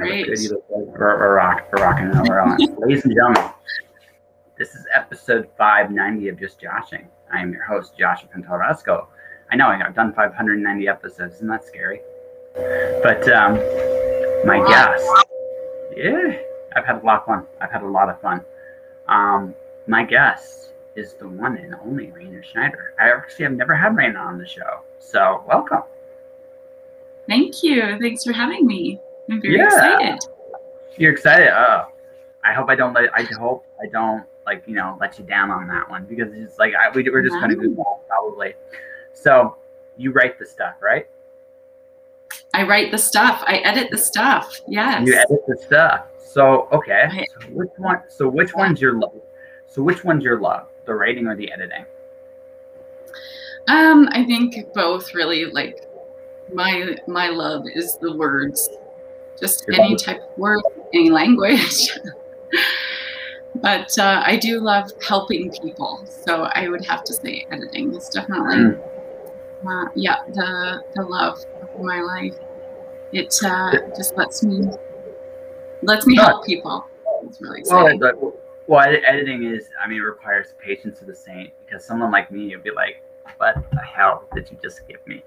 Great. We're rocking and we're on. Ladies and gentlemen, this is episode 590 of Just Joshing. I am your host, Joshua Pintorasco. I know I've done 590 episodes. Isn't that scary? But my guest, yeah, I've had a lot of fun. I've had a lot of fun. My guest is the one and only Raina Schnider. I actually have never had Raina on the show, so welcome. Thank you. Thanks for having me. I'm very excited. You're excited. I hope I don't let you down on that one, because it's like we're just going to Google probably. So you write the stuff, right? I write the stuff. I edit the stuff. Yes. You edit the stuff. So okay. So which one's your love? The writing or the editing? I think both really. Like my love is the words. Just any type of word, any language. But I do love helping people. So I would have to say editing is definitely, the love of my life. It just lets me help people. It's really exciting. Well, editing requires the patience of the saint, because someone like me would be like, what the hell did you just give me?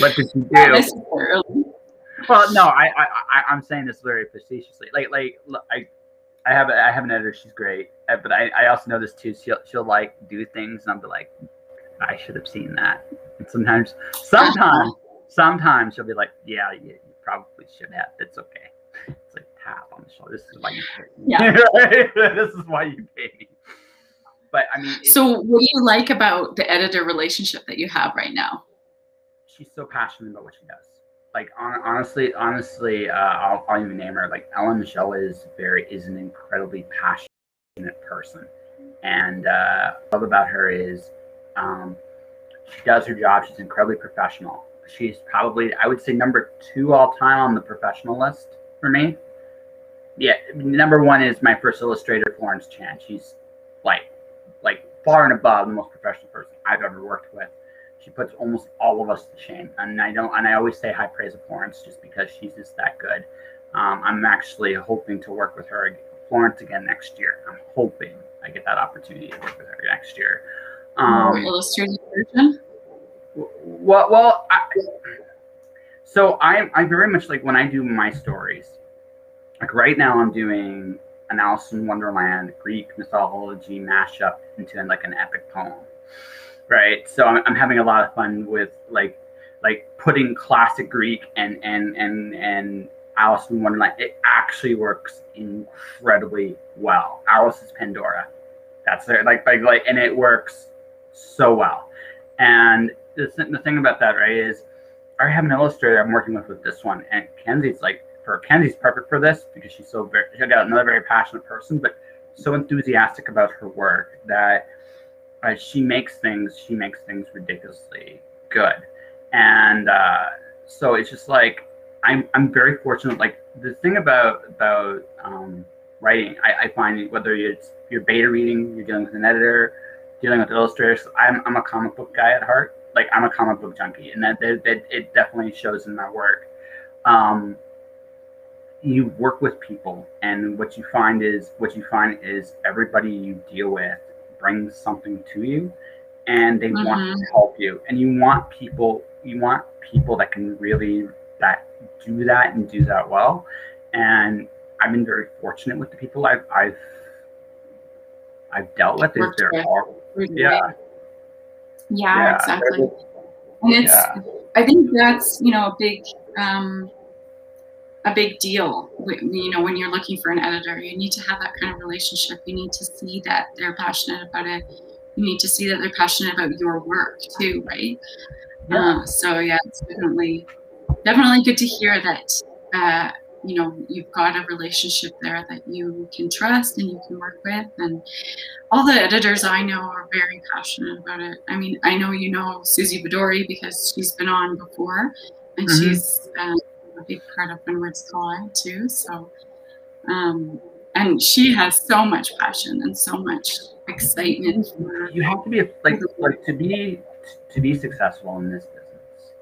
What did you do? Well, no, I'm saying this very facetiously. I have an editor. She's great, but I also know this too. She'll like do things, and I'll be like, I should have seen that. And sometimes she'll be like, yeah, you probably should have. It's okay. It's like tap on the shoulder. This is why you paid me. Yeah. This is why you paid me. But so what do you like about the editor relationship that you have right now? She's so passionate about what she does. Like honestly, I'll even name her. Like Ellen Michelle is an incredibly passionate person, and what I love about her is she does her job. She's incredibly professional. She's probably, I would say, number 2 all time on the professional list for me. Yeah, number 1 is my first illustrator, Florence Chan. She's like far and above the most professional person I've ever worked with. She puts almost all of us to shame, and I always say high praise of Florence just because she's just that good. I'm actually hoping to work with Florence again next year. I'm hoping I get that opportunity to work with her next year. Illustrated version. So I very much like when I do my stories. Like right now, I'm doing an Alice in Wonderland Greek mythology mashup into like an epic poem. Right, so I'm having a lot of fun with like putting classic Greek and Alice in Wonderland. It actually works incredibly well. Alice is Pandora. That's it. And it works so well. And the thing about that, right, is I have an illustrator I'm working with this one, and Kenzie's perfect for this, because she's got another very passionate person, but so enthusiastic about her work that she makes things ridiculously good. And so it's just like I'm very fortunate. Like the thing about writing, I find whether you're beta reading, you're dealing with an editor, dealing with illustrators. I'm a comic book guy at heart. Like I'm a comic book junkie, and that it definitely shows in my work. You work with people, and what you find is everybody you deal with brings something to you, and they want to help you, and you want people that can really do that well. And I've been very fortunate with the people I've dealt with. Yeah, exactly. And I think that's a big deal. When you're looking for an editor, you need to have that kind of relationship. You need to see that they're passionate about it. You need to see that they're passionate about your work too, right? So it's definitely good to hear that you've got a relationship there that you can trust and you can work with. And all the editors I know are very passionate about it. I mean, I know Susie Badori, because she's been on before, and she's a big part of Windward's Collide too. So, and she has so much passion and so much excitement. You have to be to be successful in this business,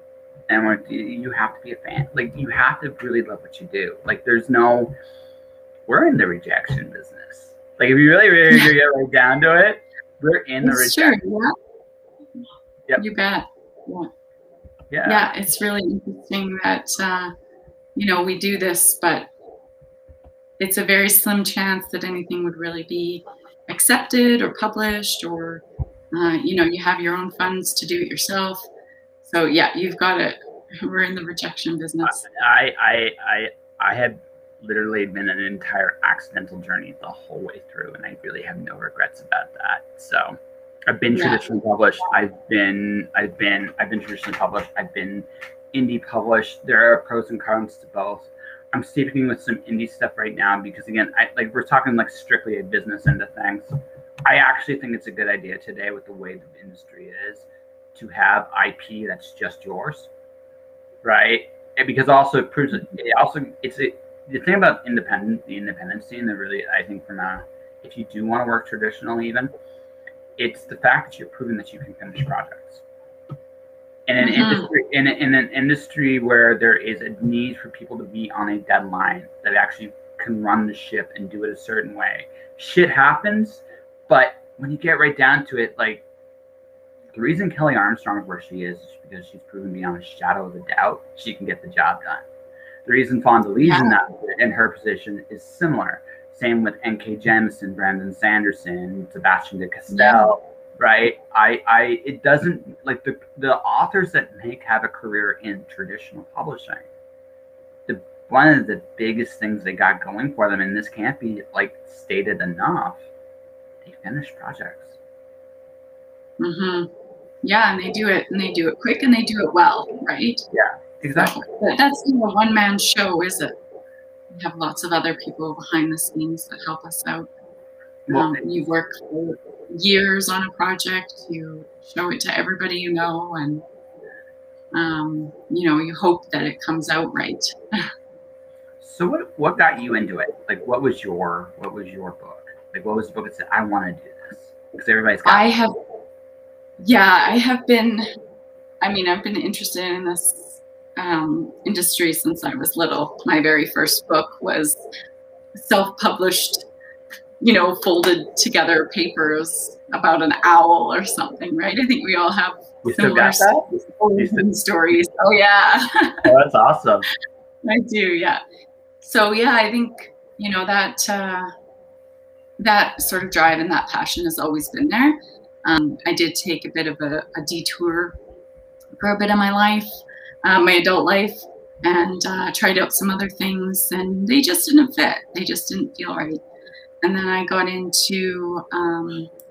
And you have to be a fan. Like, you have to really love what you do. Like, we're in the rejection business. Like, if you really get right down to it, we're in the rejection. True. Yeah. Yep. You bet. Yeah. Yeah. Yeah. It's really interesting that, we do this, but it's a very slim chance that anything would really be accepted or published, or, you have your own funds to do it yourself. So yeah, you've got it. We're in the rejection business. I had literally been an entire accidental journey the whole way through, and I really have no regrets about that. So I've been traditionally published. I've been traditionally published. I've been indie published. There are pros and cons to both. I'm sleeping with some indie stuff right now because, again, we're talking like strictly a business end of things. I actually think it's a good idea today with the way the industry is to have IP that's just yours, right? And because also it proves it. The thing about the independent scene that really, I think, if you do want to work traditional, even, it's the fact that you're proving that you can finish projects. In an industry where there is a need for people to be on a deadline, that actually can run the ship and do it a certain way, shit happens. But when you get right down to it, like, the reason Kelly Armstrong is where she is because she's proven beyond a shadow of a doubt she can get the job done. The reason Fonda Lee's in her position is similar. Same with N.K. Jemisin, Brandon Sanderson, Sebastian de Castell. Right? It doesn't, like, the authors that have a career in traditional publishing, one of the biggest things they got going for them, and this can't be like stated enough, they finish projects. Mm-hmm. Yeah, and they do it quick, and they do it well, right? Yeah, exactly. So, that's a one-man show, is it? We have lots of other people behind the scenes that help us out. You work for years on a project, you show it to everybody you know, and you hope that it comes out right. So what got you into it? Like, what was your book? Like, what was the book that said, I want to do this? Because everybody's got I have been interested in this industry since I was little. My very first book was self-published, folded together papers about an owl or something, right? I think we all have similar stories. Oh, yeah. Oh, that's awesome. I do, yeah. So, yeah, I think, that sort of drive and that passion has always been there. I did take a bit of a detour for a bit of my life, my adult life, and tried out some other things, and they just didn't fit. They just didn't feel right. And then I got into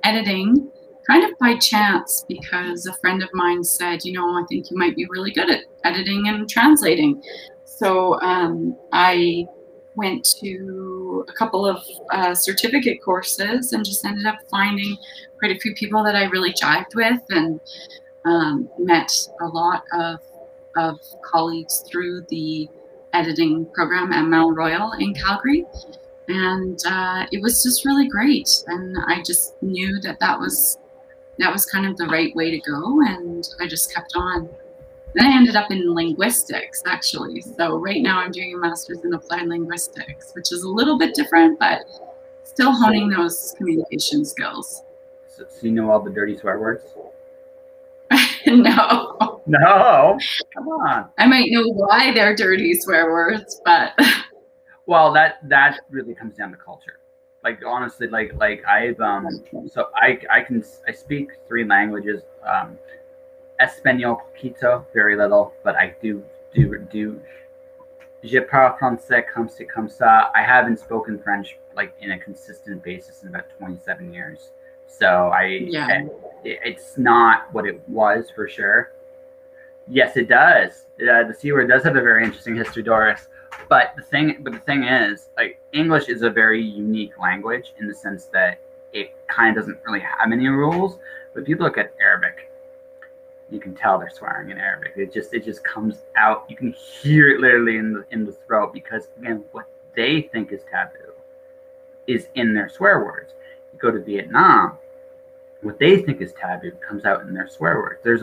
editing kind of by chance because a friend of mine said, I think you might be really good at editing and translating. So I went to a couple of certificate courses and just ended up finding quite a few people that I really jived with, and met a lot of colleagues through the editing program at Mount Royal in Calgary. And it was just really great. And I just knew that was kind of the right way to go. And I just kept on. Then I ended up in linguistics, actually. So right now I'm doing a master's in applied linguistics, which is a little bit different, but still honing those communication skills. So you know all the dirty swear words? No. No? Come on. I might know why they're dirty swear words, but... Well, that really comes down to culture. Like, honestly, like I've so I speak 3 languages. Español poquito, very little, but I do. Je parle français comme ci comme ça. I haven't spoken French like in a consistent basis in about 27 years. So it's not what it was for sure. Yes, it does. The C word does have a very interesting history, Doris. But the thing is, like, English is a very unique language in the sense that it kind of doesn't really have any rules. But if you look at Arabic, you can tell they're swearing in Arabic. It just comes out. You can hear it literally in the throat because, again, what they think is taboo is in their swear words. You go to Vietnam, what they think is taboo comes out in their swear words. There's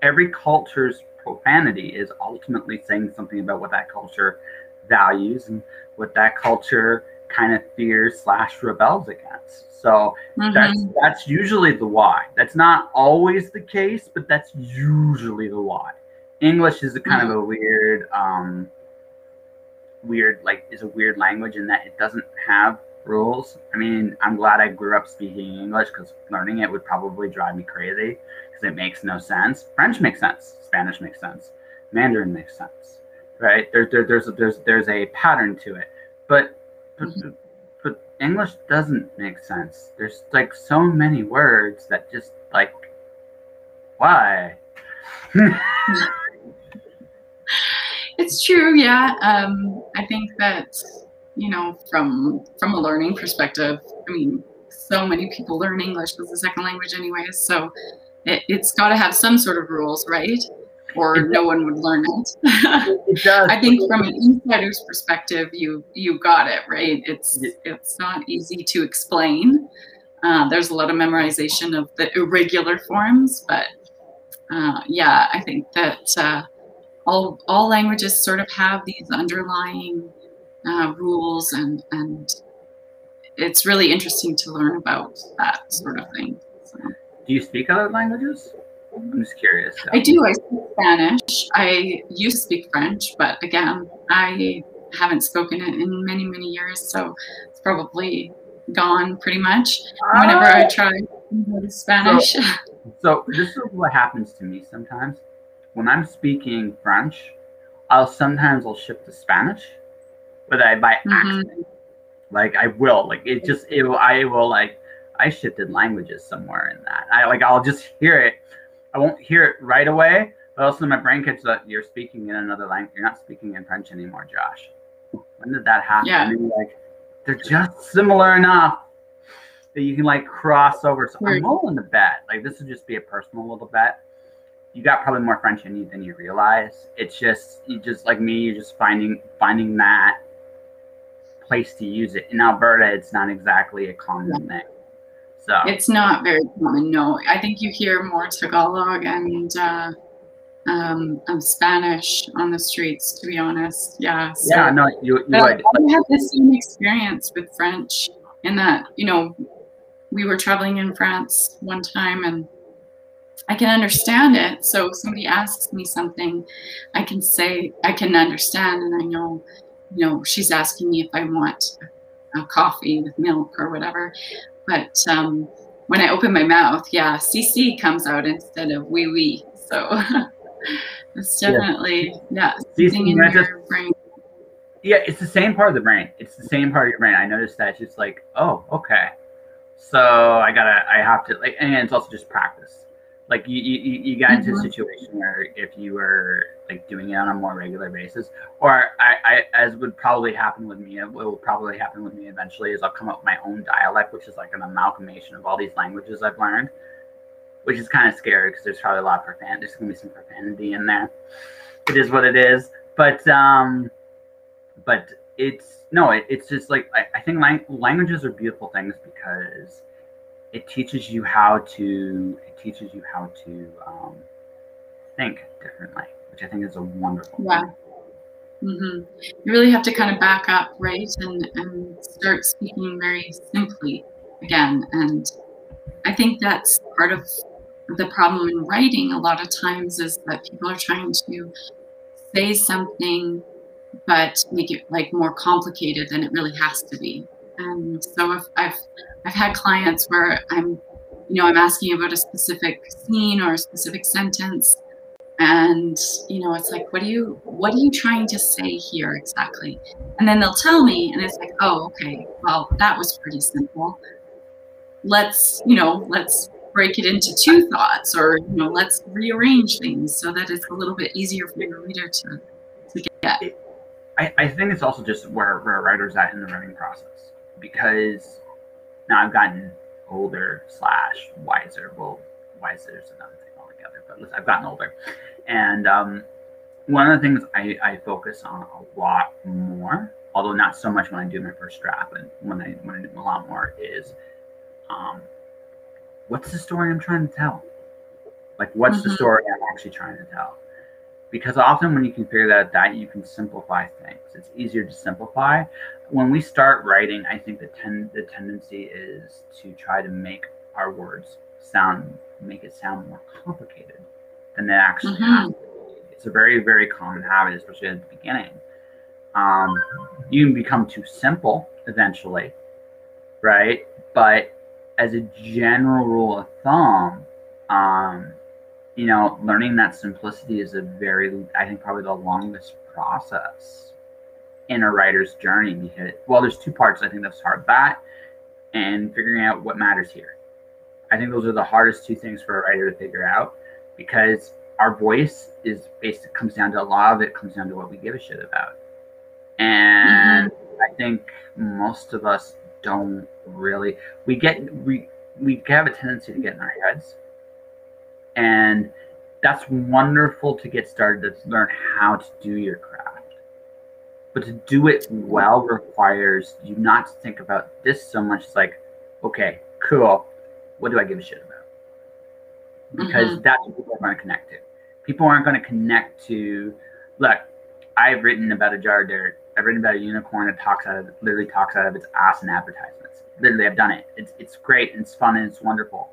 every culture's profanity is ultimately saying something about what that culture values and what that culture kind of fears slash rebels against. So that's usually the why. That's not always the case, but that's usually the why. English is a kind of a weird is a weird language in that it doesn't have rules. I mean, I'm glad I grew up speaking English, because learning it would probably drive me crazy because it makes no sense. French makes sense. Spanish makes sense. Mandarin makes sense, right? There's a pattern to it, but English doesn't make sense. There's like so many words that just like, why? It's true, yeah. I think that, you know, from a learning perspective, I mean, so many people learn English as a second language anyways, so it's got to have some sort of rules, right? Or no one would learn it. It does. I think from an insider's perspective, you got it, right? It's not easy to explain. There's a lot of memorization of the irregular forms, but yeah, I think that all languages sort of have these underlying rules, and it's really interesting to learn about that sort of thing. So. Do you speak other languages? I'm just curious. I do. I speak Spanish. I used to speak French, but again, I haven't spoken it in many, many years, so it's probably gone pretty much whenever I try Spanish. So this is what happens to me sometimes. When I'm speaking French, I'll shift to Spanish, but by accident. Like I will, like I shifted languages somewhere in that. I'll just hear it. I won't hear it right away, but also my brain catches that you're speaking in another language. You're not speaking in French anymore, Josh. When did that happen? Yeah. And like, they're just similar enough that you can like cross over. So I'm willing to bet, like this would just be a personal little bet. You got probably more French in you than you realize. It's just like me, you're just finding that place to use it. In Alberta, it's not exactly a common thing. So it's not very common. No, I think you hear more Tagalog and Spanish on the streets. To be honest, yeah. So, yeah, no, you would. I had the same experience with French in that, you know, we were traveling in France one time, and I can understand it. So if somebody asks me something, I can understand, and I know, you know, she's asking me if I want a coffee with milk or whatever. But when I open my mouth, yeah, CC comes out instead of oui oui. So it's definitely something in your brain. Yeah, it's the same part of the brain. It's the same part of your brain. I noticed that. It's just like, oh, okay. So I have to, like, and it's also just practice. Like you got into a situation where if you were like doing it on a more regular basis, or I as would probably happen with me, what will probably happen with me eventually is I'll come up with my own dialect, which is like an amalgamation of all these languages I've learned, which is kind of scary because there's probably a lot of profanity. There's gonna be some profanity in there. It is what it is, but it's just like I think languages are beautiful things because it teaches you how to think differently, which I think is a wonderful thing. You really have to kind of back up, right, and start speaking very simply again. And I think that's part of the problem in writing a lot of times is that people are trying to say something but make it like more complicated than it really has to be. And so if I've had clients where I'm asking about a specific scene or a specific sentence, and it's like, what are you trying to say here exactly? And then they'll tell me, and it's like, oh, okay, well, that was pretty simple. Let's break it into two thoughts, or let's rearrange things so that it's a little bit easier for your reader to get. I think it's also just where a writer's at in the writing process, because now I've gotten older / wiser. Well, wiser is another thing altogether, but I've gotten older. And one of the things I focus on a lot more, although not so much when I do my first draft, and when I do a lot more, is what's the story I'm trying to tell? Like, what's the story I'm actually trying to tell? because often when you can figure that you can simplify things. It's easier to simplify. When we start writing, I think the tendency is to try to make our words make it sound more complicated than they actually have to be. It's a very, very common habit, especially at the beginning. You can become too simple eventually, right? But as a general rule of thumb, learning that simplicity is I think probably the longest process in a writer's journey. Because, well, there's two parts. I think that's hard. That and figuring out what matters here. I think those are the hardest two things for a writer to figure out, because our voice comes down to, a lot of it comes down to what we give a shit about. And I think most of us don't really, we have a tendency to get in our heads. And that's wonderful to get started, to learn how to do your craft. But to do it well requires you not to think about this so much. It's like, okay, cool. What do I give a shit about? Because that's what people are going to connect to. People aren't going to connect to, look, I've written about a jar of dirt. I've written about a unicorn that literally talks out of its ass in advertisements. Literally, I've done it. It's great, and it's fun, and it's wonderful.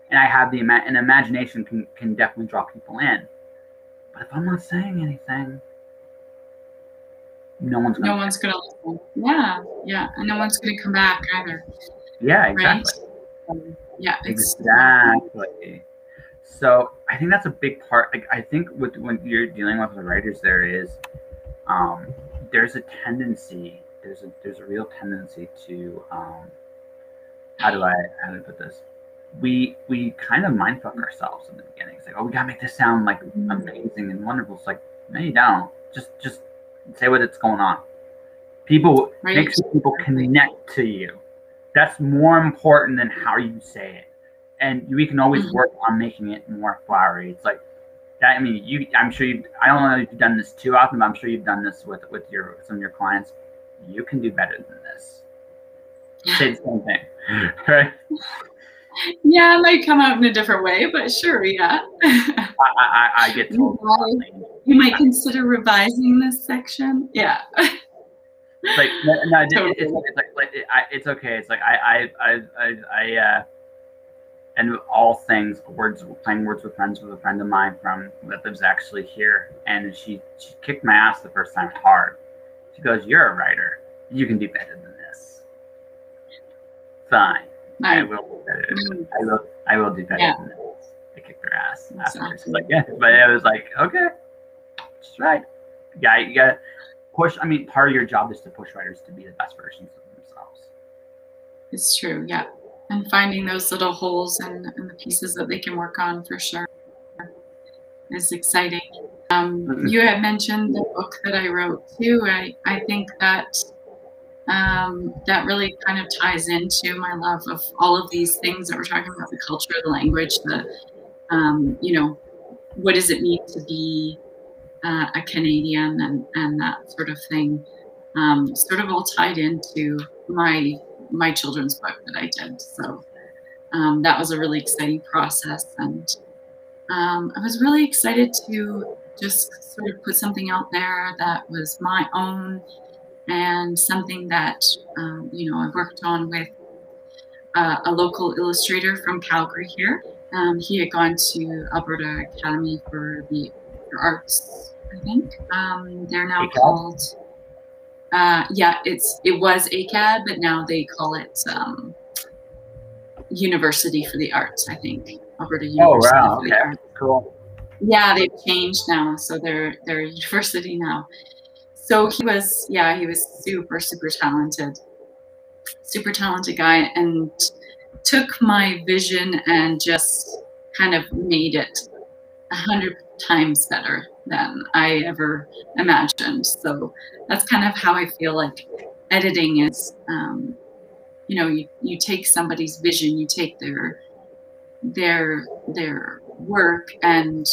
And I have an imagination can definitely draw people in. But if I'm not saying anything, no one's going to listen. Yeah. And no one's going to come back either. Yeah, exactly. Right? Yeah, exactly. So I think that's a big part. Like, I think when you're dealing with the writers, there's a tendency. There's a real tendency to how do I put this? We kind of mindfuck ourselves in the beginning. It's like, oh, we gotta make this sound like amazing and wonderful. It's like, no, you don't. Just say what's going on. Make sure people connect to you. That's more important than how you say it. And we can always work on making it more flowery. It's like that. I mean, I'm sure I don't know if you've done this too often, but I'm sure you've done this with some of your clients. You can do better than this. Say the same thing, right? Yeah, it might come out in a different way, but sure, yeah. I get told. You might consider revising this section. Yeah. It's like no, it's okay. It's like I and all things playing words with friends with a friend of mine that lives actually here, and she kicked my ass the first time hard. She goes, "You're a writer. You can do better than this." Fine, I will do better. I will do better than this. I kicked her ass. Afterwards. Like, yeah, but it was like, okay, that's right. Yeah, you gotta push. I mean, part of your job is to push writers to be the best versions of themselves. It's true, yeah. And finding those little holes and the pieces that they can work on, for sure, is exciting. You had mentioned the book that I wrote too. I think that that really kind of ties into my love of all of these things that we're talking about: the culture, the language, what does it mean to be a Canadian, and that sort of thing, sort of all tied into my children's book that I did. So that was a really exciting process, and I was really excited to just sort of put something out there that was my own, and something that I worked on with a local illustrator from Calgary here. He had gone to Alberta Academy for the Arts, I think. They're now called it was ACAD, but now they call it University for the Arts, I think. Alberta University. Oh wow, okay, cool. Yeah, they've changed now, so they're a university now. So he was super, super talented guy, and took my vision and just kind of made it 100 times better than I ever imagined. So that's kind of how I feel like editing is. You take somebody's vision, you take their work and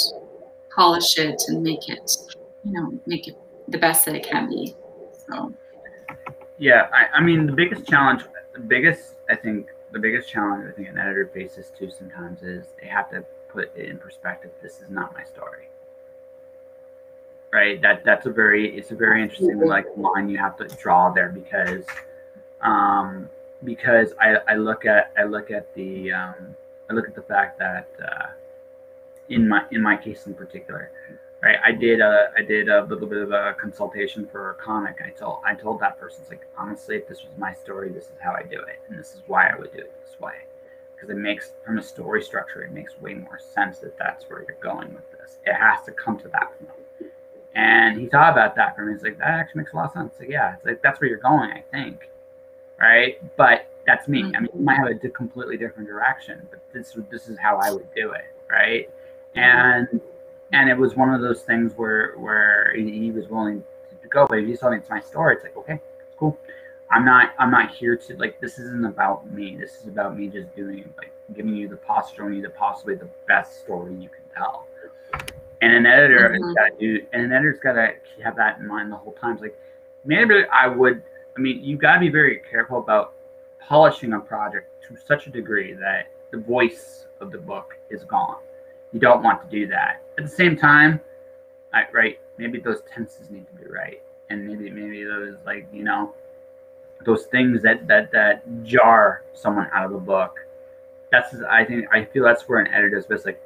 polish it and make it the best that it can be. So yeah, I mean the biggest challenge I think an editor faces too sometimes is they have to put it in perspective. This is not my story. right? That's a very, it's a very interesting like line you have to draw there, because I look at the I look at the fact that in my case in particular, right? I did a little bit of a consultation for a comic. I told that person, it's like, honestly, if this was my story, this is how I do it, and this is why I would do it this way, because it makes, from a story structure, it makes way more sense that that's where you're going with this. It has to come to that point. And he thought about that for me. He's like, that actually makes a lot of sense. Like, yeah, it's like that's where you're going, I think, right? But that's me. I mean, you might have a completely different direction, but this is how I would do it, right? And it was one of those things where he was willing to go, but if he told me it's my story, it's like, okay, cool. I'm not here to, like, this isn't about me. This is about me just doing, like, giving you the possibly the best story you can tell. And an editor has got to do, and an editor's got to have that in mind the whole time. It's like, maybe you got to be very careful about polishing a project to such a degree that the voice of the book is gone. You don't want to do that. At the same time, right? Maybe those tenses need to be right, and maybe those, like, you know, those things that jar someone out of a book. I feel that's where an editor's best. Like,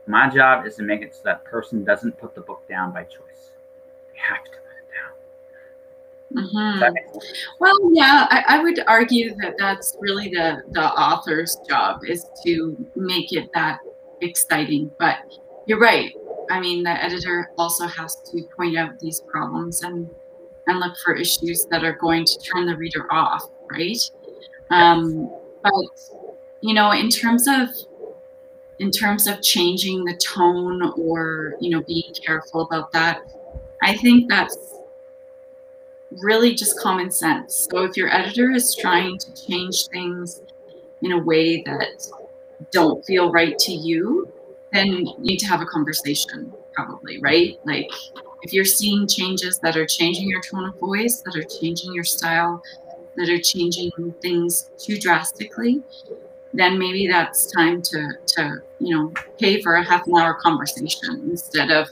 my job is to make it so that person doesn't put the book down by choice. They have to put it down. Well, yeah, I would argue that that's really the author's job, is to make it that exciting. But you're right. I mean, the editor also has to point out these problems and look for issues that are going to turn the reader off, right? But, you know, in terms of changing the tone, or, you know, being careful about that, I think that's really just common sense. So if your editor is trying to change things in a way that don't feel right to you, then you need to have a conversation, probably, right? Like, if you're seeing changes that are changing your tone of voice, that are changing your style, that are changing things too drastically, then maybe that's time to you know, pay for a half-an-hour conversation instead of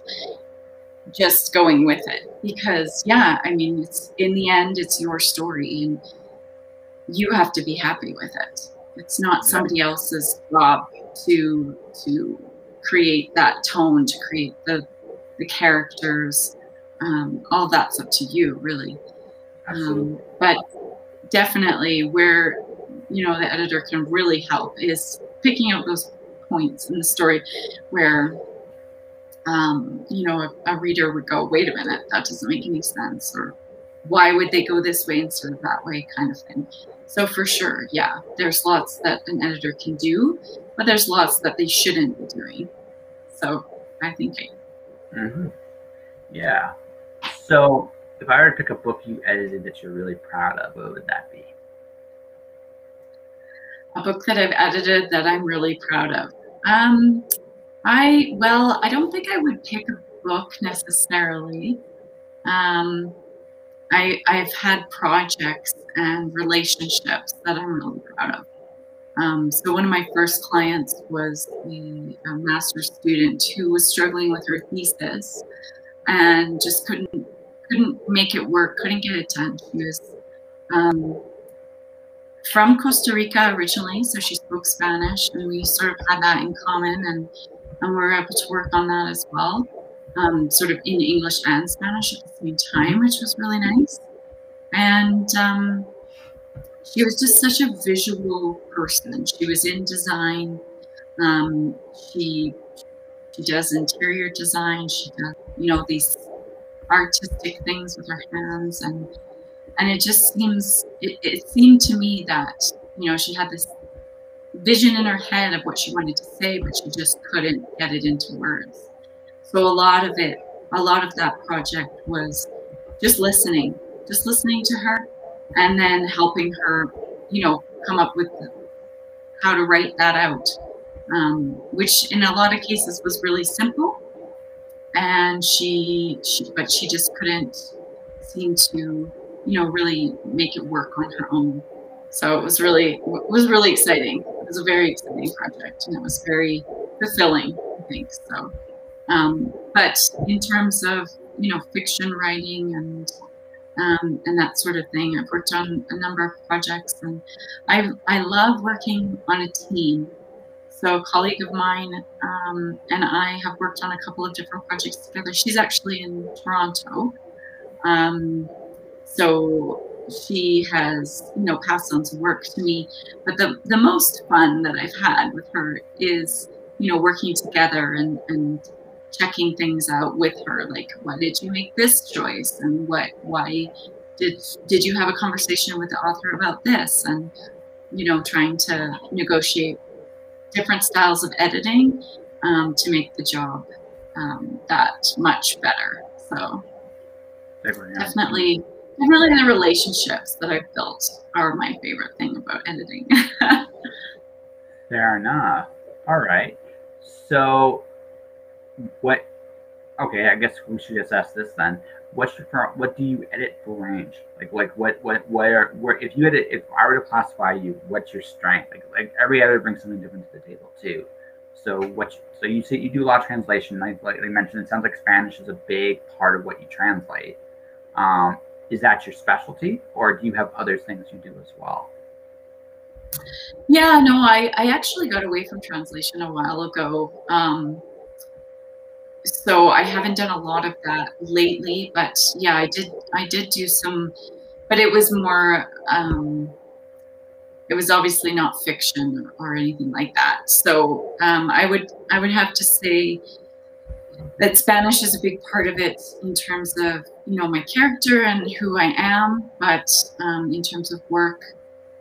just going with it. Because, yeah, I mean, it's, in the end, it's your story, and you have to be happy with it. It's not somebody else's job to create that tone, to create the characters. All that's up to you, really. But definitely, where, you know, the editor can really help is picking out those points in the story where, you know, a reader would go, wait a minute, that doesn't make any sense, or why would they go this way instead of that way, kind of thing. So for sure, yeah, there's lots that an editor can do, but there's lots that they shouldn't be doing. So I think. Yeah. So if I were to pick a book you edited that you're really proud of, what would that be? A book that I've edited that I'm really proud of. I don't think I would pick a book necessarily. I've had projects and relationships that I'm really proud of. So one of my first clients was a master's student who was struggling with her thesis and just couldn't make it work, couldn't get it done. She was from Costa Rica originally, so she spoke Spanish, and we sort of had that in common, and we were able to work on that as well, sort of in English and Spanish at the same time, which was really nice. And she was just such a visual person. She was in design. She does interior design. She does, you know, these artistic things with her hands, and it just seems, it seemed to me that, you know, she had this vision in her head of what she wanted to say, but she just couldn't get it into words. So a lot of that project was just listening to her, and then helping her, you know, come up with how to write that out, which in a lot of cases was really simple. And but she just couldn't seem to, you know, really make it work on her own. So it was really exciting. It was a very exciting project, and it was very fulfilling, I think. So, but in terms of fiction writing and that sort of thing. I've worked on a number of projects, and I love working on a team. So a colleague of mine and I have worked on a couple of different projects together. She's actually in Toronto. So she has, passed on some work to me. But the most fun that I've had with her is, working together and checking things out with her. Like, why did you make this choice? And why did you have a conversation with the author about this? And, trying to negotiate different styles of editing to make the job that much better. So definitely the relationships that I've built are my favorite thing about editing. Fair enough. All right. So okay, I guess we should just ask this then. What do you edit for range? If I were to classify you, what's your strength? Like every editor brings something different to the table too. So you say you do a lot of translation. Like I mentioned, it sounds like Spanish is a big part of what you translate. Is that your specialty, or do you have other things you do as well? Yeah, no, I actually got away from translation a while ago. So I haven't done a lot of that lately, but yeah, I did do some, but it was more, it was obviously not fiction or anything like that. So I would have to say that Spanish is a big part of it in terms of, my character and who I am, but in terms of work,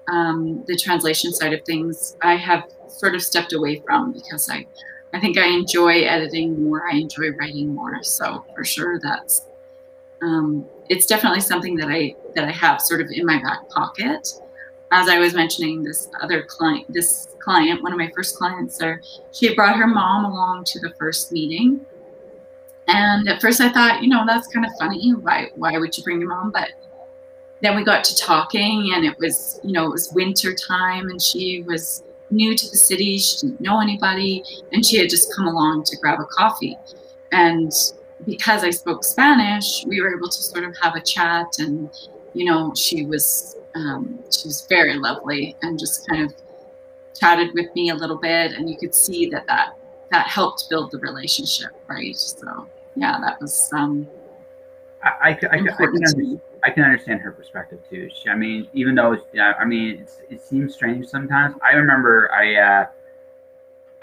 the translation side of things, I have sort of stepped away from because I think I enjoy editing more. I enjoy writing more. So for sure, that's it's definitely something that I have sort of in my back pocket. As I was mentioning, this client, one of my first clients, she had brought her mom along to the first meeting. And at first I thought, that's kind of funny. Why would you bring your mom? But then we got to talking, and it was winter time, and she was new to the city. She didn't know anybody, and she had just come along to grab a coffee. And because I spoke Spanish, we were able to sort of have a chat, and she was very lovely and just kind of chatted with me a little bit, and you could see that helped build the relationship, right? So yeah, that was I can understand her perspective too. Even though it seems strange sometimes. I remember I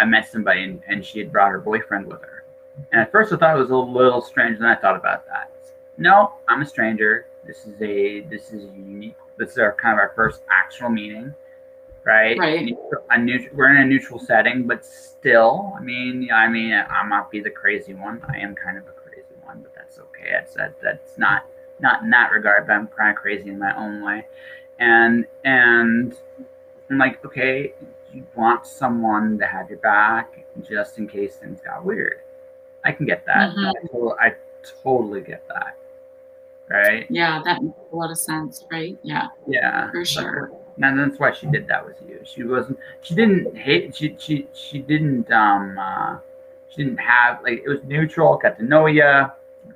met somebody and she had brought her boyfriend with her, and at first I thought it was a little strange. Then I thought about that. No, I'm a stranger. This is unique. This is kind of our first actual meeting, right? Right. We're in a neutral setting, but still, I might be the crazy one. I am kind of a crazy one, but that's okay. That's not in that regard, but I'm kind of crazy in my own way. And I'm like, okay, you want someone to have your back just in case things got weird. I can get that. Mm-hmm. I totally get that. Right? Yeah, that makes a lot of sense, right? Yeah. Yeah. For sure. And that's why she did that with you. She didn't have, it was neutral, got to know you.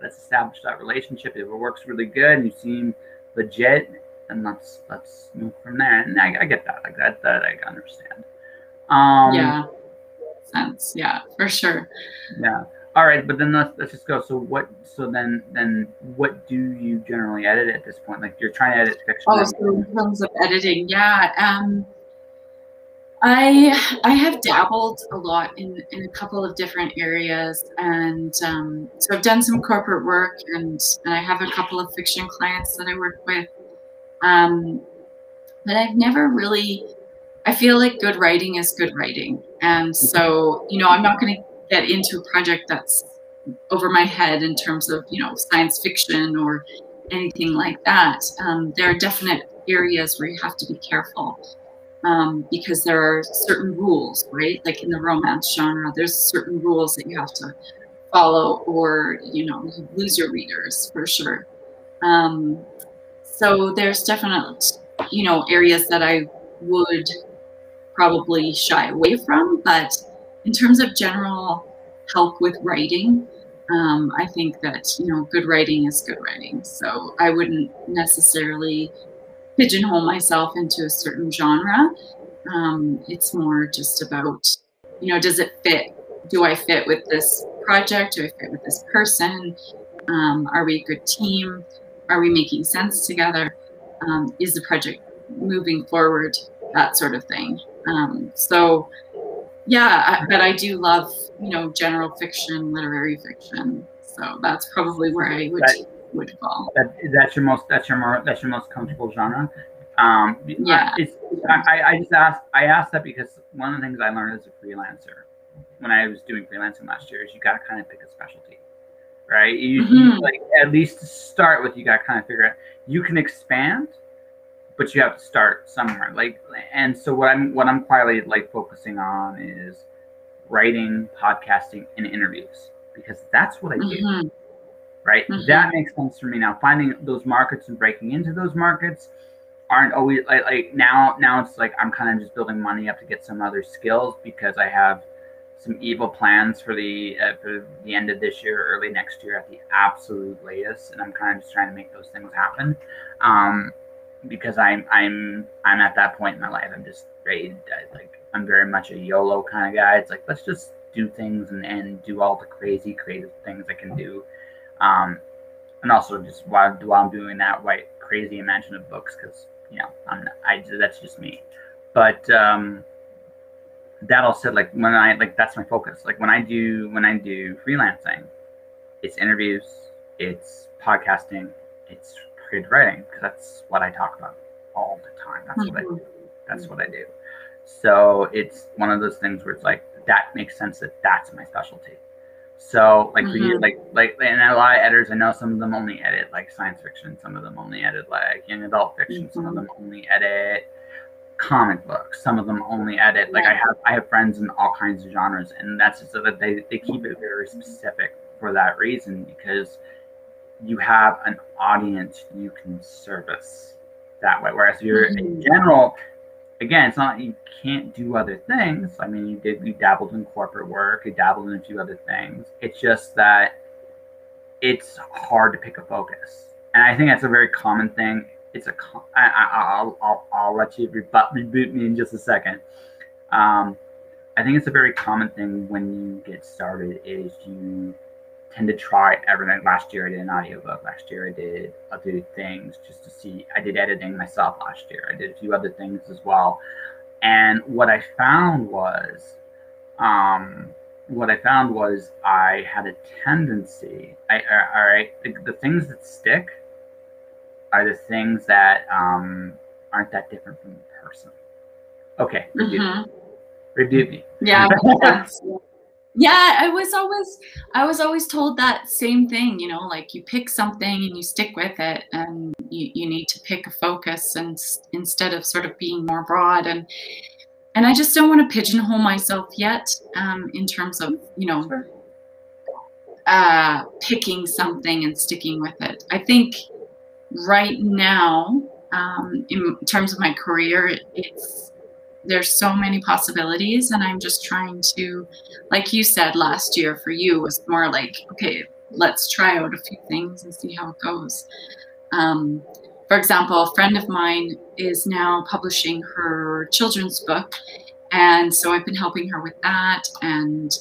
Let's establish that relationship. If it works really good and you seem legit, then let's move from there. And I get that. Like that I understand. Yeah. Sense. Yeah, for sure. Yeah. All right, but then let's just go. So then what do you generally edit at this point? Like you're trying to edit fiction. Oh, so in terms of editing, yeah. I have dabbled a lot in a couple of different areas, and so I've done some corporate work, and I have a couple of fiction clients that I work with. But I've never really. I feel like good writing is good writing, and so I'm not going to get into a project that's over my head in terms of science fiction or anything like that. There are definite areas where you have to be careful. Because there are certain rules, right? Like in the romance genre, there's certain rules that you have to follow, or you lose your readers for sure. So there's definitely areas that I would probably shy away from, but in terms of general help with writing, I think that, good writing is good writing. So I wouldn't necessarily pigeonhole myself into a certain genre. It's more just about, does it fit? Do I fit with this project? Do I fit with this person? Are we a good team? Are we making sense together? Is the project moving forward? That sort of thing. So yeah, but I do love, general fiction, literary fiction. So that's probably where I would fall. That's your most comfortable genre. Yeah. I asked that because one of the things I learned as a freelancer when I was doing freelancing last year is you got to kind of pick a specialty, right? You like at least to start with, you got to kind of figure out you can expand, but you have to start somewhere. And so what I'm quietly like focusing on is writing, podcasting, and interviews because that's what I do. Right? That makes sense for me now. Finding those markets and breaking into those markets aren't always like now it's like I'm kind of just building money up to get some other skills because I have some evil plans for the end of this year, early next year at the absolute latest, and I'm kind of just trying to make those things happen. Because I'm at that point in my life. I'm just ready. I'm very much a YOLO kind of guy. It's like let's just do things and do all the crazy creative things I can do. And also just while I'm doing that, write crazy imaginative books because that's just me. But that all said, like when I that's my focus. Like when I do freelancing, it's interviews, it's podcasting, it's creative writing because that's what I talk about all the time. That's what I do. That's what I do. So it's one of those things where it's like that makes sense that that's my specialty. So like for you, like and a lot of editors, I know some of them only edit like science fiction, some of them only edit like young adult fiction, some of them only edit comic books, some of them only edit like I have friends in all kinds of genres, and that's just so that they keep it very specific for that reason because you have an audience you can service that way. Whereas if you're in general, again, it's not you can't do other things. I mean, you dabbled in corporate work, you dabbled in a few other things. It's just that it's hard to pick a focus, and I think that's a very common thing. It's I'll let you reboot me in just a second. I think it's a very common thing when you get started is you tend to try everything. Last year I did an audiobook. Last year I did other things just to see. I did editing myself last year. I did a few other things as well. And what I found was I had a tendency. The things that stick are the things that aren't that different from the person. Okay, rebuke me. Yeah. Yeah, I was always told that same thing, like you pick something and you stick with it, and you need to pick a focus and instead of sort of being more broad, and I just don't want to pigeonhole myself yet in terms of picking something and sticking with it. I think right now in terms of my career, there's so many possibilities, and I'm just trying to, like you said, last year for you was more like, okay, let's try out a few things and see how it goes. For example, a friend of mine is now publishing her children's book, and so I've been helping her with that. And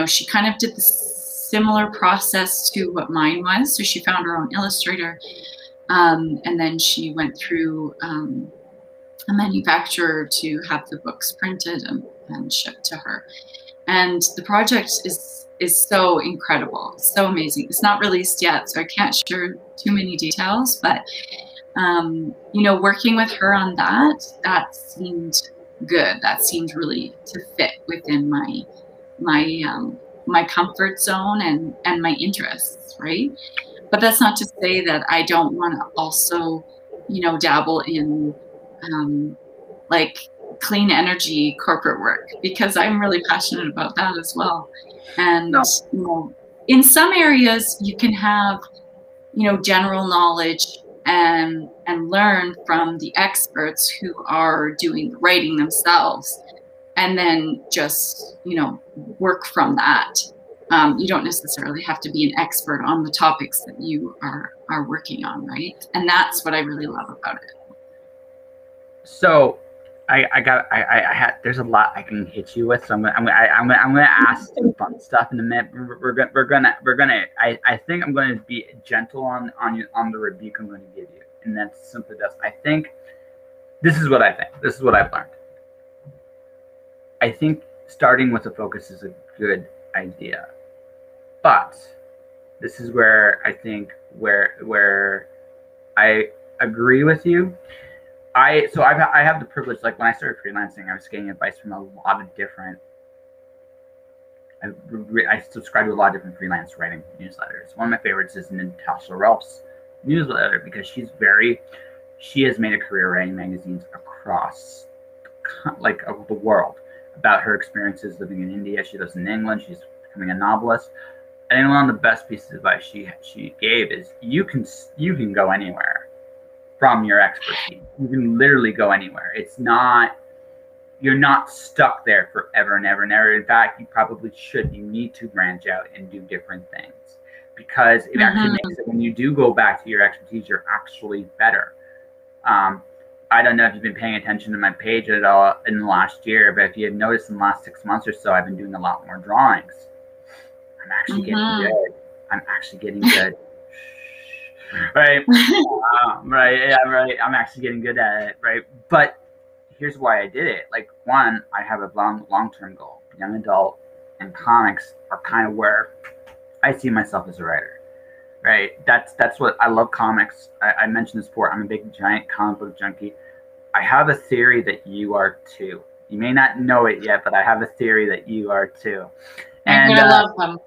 she kind of did the similar process to what mine was. So she found her own illustrator, and then she went through a manufacturer to have the books printed and shipped to her. And the project is so incredible, so amazing. It's not released yet, so I can't share too many details, but working with her on that seemed good. That seemed really to fit within my comfort zone and my interests, right? But that's not to say that I don't want to also, dabble in like clean energy corporate work, because I'm really passionate about that as well. And in some areas you can have general knowledge and learn from the experts who are doing the writing themselves, and then just work from that. You don't necessarily have to be an expert on the topics that you are working on, right? And that's what I really love about it. So I had there's a lot I can hit you with. So I'm gonna ask some fun stuff in a minute. I think I'm going to be gentle on the rebuke I'm going to give you, and that's simply this. I think this is what I think. This is what I've learned. I think starting with a focus is a good idea, but this is where I think where I agree with you. I have the privilege, like when I started freelancing, I was getting advice from a lot of different. I subscribe to a lot of different freelance writing newsletters. One of my favorites is Natasha Ralph's newsletter because she has made a career writing magazines across the world about her experiences living in India. She lives in England. She's becoming a novelist. I think one of the best pieces of advice she gave is you can go anywhere from your expertise. You can literally go anywhere. You're not stuck there forever and ever and ever. In fact, you probably should. You need to branch out and do different things because it actually makes it, when you do go back to your expertise, you're actually better. I don't know if you've been paying attention to my page at all in the last year, but if you have noticed in the last 6 months or so, I've been doing a lot more drawings. I'm actually getting good. I'm actually getting good. Right. Right. Yeah. Right. I'm actually getting good at it. Right. But here's why I did it. Like, one, I have a long-term goal. Young adult and comics are kind of where I see myself as a writer. Right. That's what I love. Comics. I mentioned this before. I'm a big giant comic book junkie. I have a theory that you are too. You may not know it yet, but I have a theory that you are too. And I love them.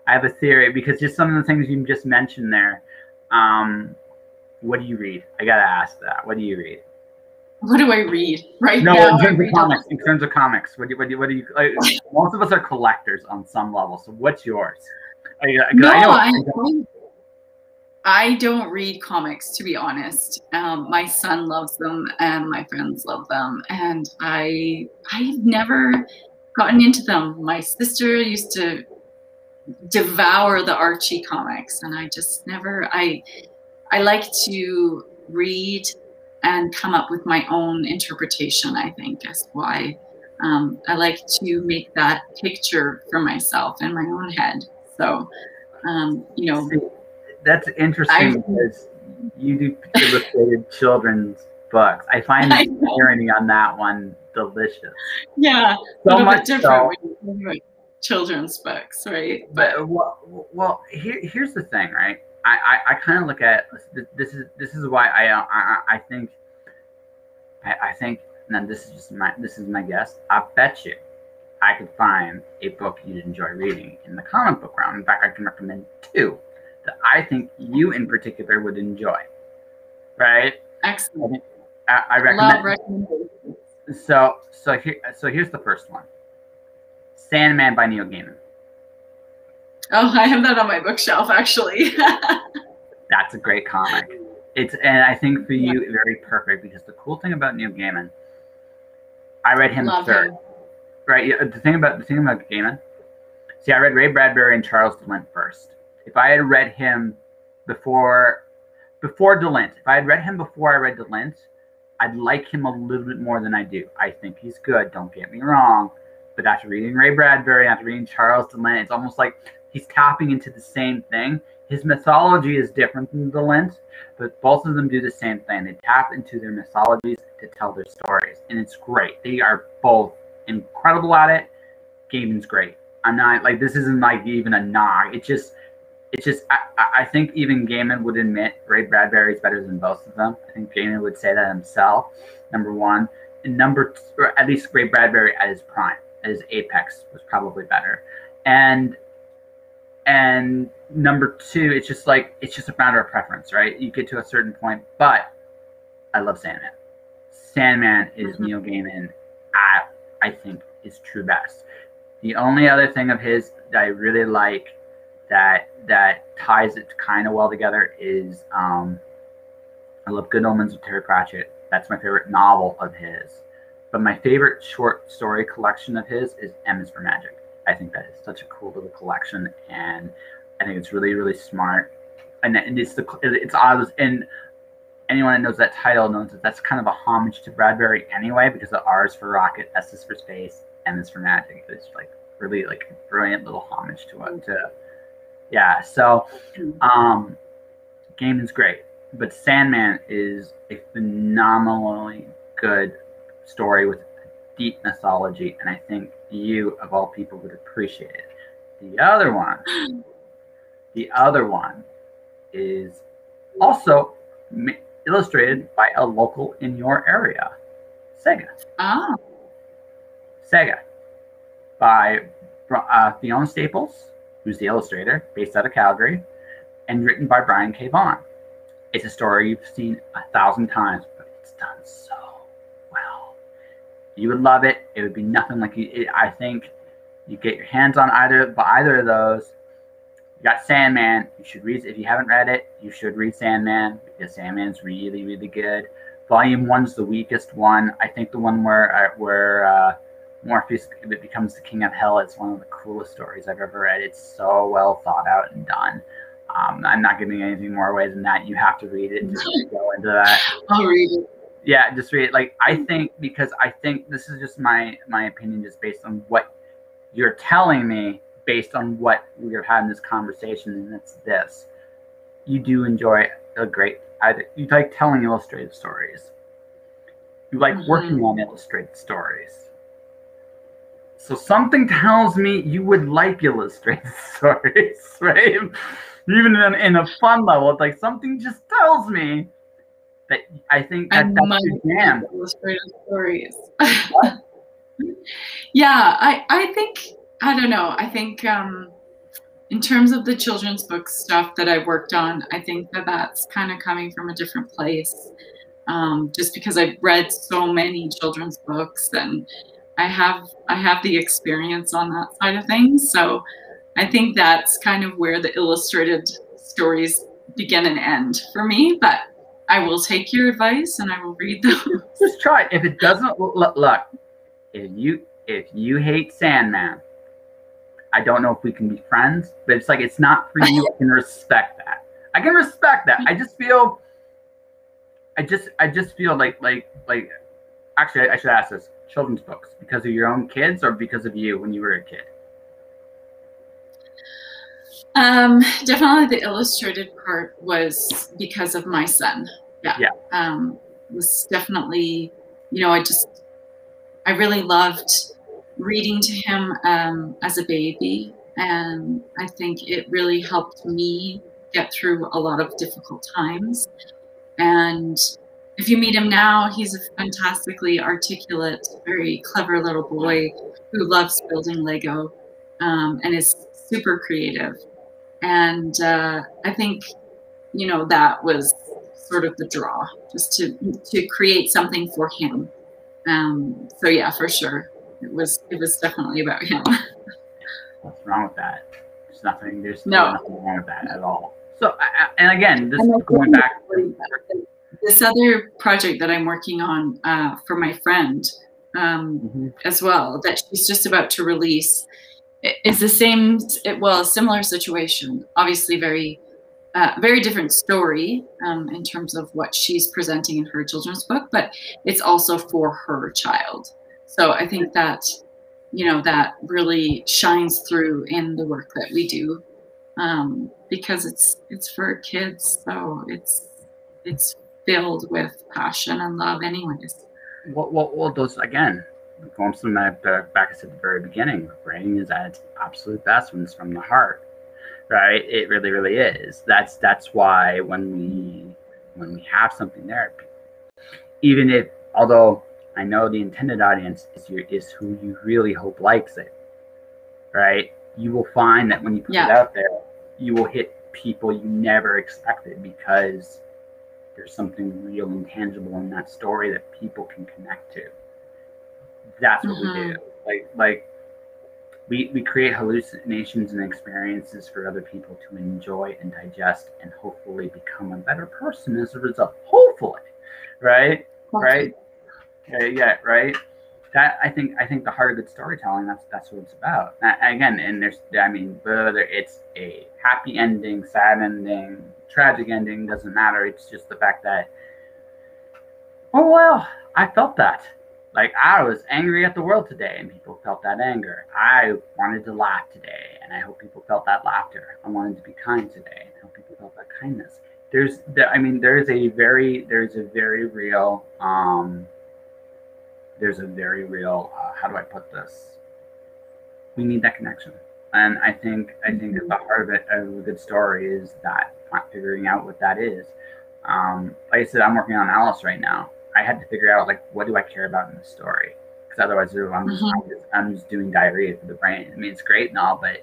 I have a theory because just some of the things you just mentioned there. What do you read? I gotta ask that. What do you read? What do I read right now? No, in terms of comics. In terms of comics, what do you? Like, most of us are collectors on some level. So what's yours? I don't read comics, to be honest. My son loves them, and my friends love them, and I've never gotten into them. My sister used to devour the Archie comics, and I just never. I like to read and come up with my own interpretation. I think that's why I like to make that picture for myself in my own head. So, you know, that's interesting because you do illustrated children's books. I find the irony on that one delicious. Yeah, so much different. So, children's books, right? But well, here's the thing, right? I kind of look at this is why I think and this is my guess. I bet you I could find a book you'd enjoy reading in the comic book realm. In fact, I can recommend 2 that I think you in particular would enjoy. Right? Excellent. I recommend. So here's the first one. Sandman by Neil Gaiman. Oh, I have that on my bookshelf, actually. That's a great comic. And I think for you, very perfect because the cool thing about Neil Gaiman, I read him third. Right. The thing about Gaiman. See, I read Ray Bradbury and Charles DeLint first. If I had read him before DeLint, if I had read him before I read DeLint, I'd like him a little bit more than I do. I think he's good. Don't get me wrong. But after reading Ray Bradbury, after reading Charles DeLint, it's almost like he's tapping into the same thing. His mythology is different than DeLint, but both of them do the same thing. They tap into their mythologies to tell their stories, and it's great. They are both incredible at it. Gaiman's great. I'm not like this isn't like even a knock. It's just I think even Gaiman would admit Ray Bradbury is better than both of them. I think Gaiman would say that himself. Number one, and number 2, or at least Ray Bradbury at his prime, at his apex, was probably better. And number 2, it's just a matter of preference, right? You get to a certain point, but I love Sandman. Sandman is Neil Gaiman at, I think, his true best. The only other thing of his that I really like that ties it kind of well together is I love Good Omens with Terry Pratchett. That's my favorite novel of his. But my favorite short story collection of his is M is for Magic. I think that is such a cool little collection, and I think it's really, really smart. And it's odd, and anyone that knows that title knows that that's kind of a homage to Bradbury anyway, because the R is for rocket, S is for space, M is for magic. It's like really like a brilliant little homage to it. Yeah. So, Game is great, but Sandman is a phenomenally good story with deep mythology, and I think you, of all people, would appreciate it. The other one is also illustrated by a local in your area, Sega. Oh. Sega, by Fiona Staples, who's the illustrator, based out of Calgary, and written by Brian K. Vaughan. It's a story you've seen 1,000 times, but it's done so well. You would love it. It would be nothing like I think you get your hands on either of those. You got Sandman. You should read. If you haven't read it, you should read Sandman, because Sandman's really, really good. Volume 1's the weakest one. I think the one where Morpheus becomes the king of hell is one of the coolest stories I've ever read. It's so well thought out and done. I'm not giving anything more away than that. You have to read it to go into that. I'll read it. Yeah, just read it. Like, I think this is just my opinion, just based on what you're telling me, based on what we're having this conversation, and it's this. You do enjoy you like telling illustrated stories. You like working on illustrated stories. So something tells me you would like illustrated stories, right? Even in a fun level, it's like something just tells me that I think that's your jam. Illustrated stories. Yeah, I think, I don't know. I think in terms of the children's book stuff that I worked on, I think that's kind of coming from a different place. Just because I've read so many children's books, and I have the experience on that side of things. So I think that's kind of where the illustrated stories begin and end for me. But I will take your advice and I will read them. Just try it. If it doesn't look, if you hate Sandman, I don't know if we can be friends, but it's like, it's not for you. I can respect that. I can respect that. I just feel like actually, I should ask this: children's books, because of your own kids or because of you when you were a kid? Definitely the illustrated part was because of my son. Yeah. Was definitely, I really loved reading to him as a baby, and I think it really helped me get through a lot of difficult times. And if you meet him now, he's a fantastically articulate, very clever little boy who loves building Lego, and is super creative. And I think, that was sort of the draw, just to create something for him. So yeah, for sure, it was definitely about him. What's wrong with that? There's nothing wrong with that at all. So, and again, this going back. This other project that I'm working on for my friend as well, that she's just about to release, is the same, a similar situation. Obviously, very different story in terms of what she's presenting in her children's book, but it's also for her child. So I think that, that really shines through in the work that we do, because it's for kids, so it's filled with passion and love anyways. Well, those, again, going back I said at the very beginning, writing is at its absolute best when it's from the heart, right? It really, really is. That's why when we have something there, even if, although I know the intended audience is who you really hope likes it, right? You will find that when you put it out there, you will hit people you never expected, because there's something real and tangible in that story that people can connect to. That's what we do. Like we create hallucinations and experiences for other people to enjoy and digest, and hopefully become a better person as a result. Hopefully, right? Right? Yeah, right. that I think the heart of good storytelling, that's what it's about. Again, and there's, I mean, whether it's a happy ending, sad ending, tragic ending, doesn't matter. It's just the fact that, oh well, I felt that. Like, I was angry at the world today, and people felt that anger. I wanted to laugh today, and I hope people felt that laughter. I wanted to be kind today, and I hope people felt that kindness. I mean, there's a very real, how do I put this? We need that connection, and I think at the heart of it, of a good story, is that figuring out what that is. Like I said, I'm working on Alice right now. I had to figure out, like, what do I care about in the story, because otherwise I'm just doing diarrhea for the brain. I mean, it's great and all, but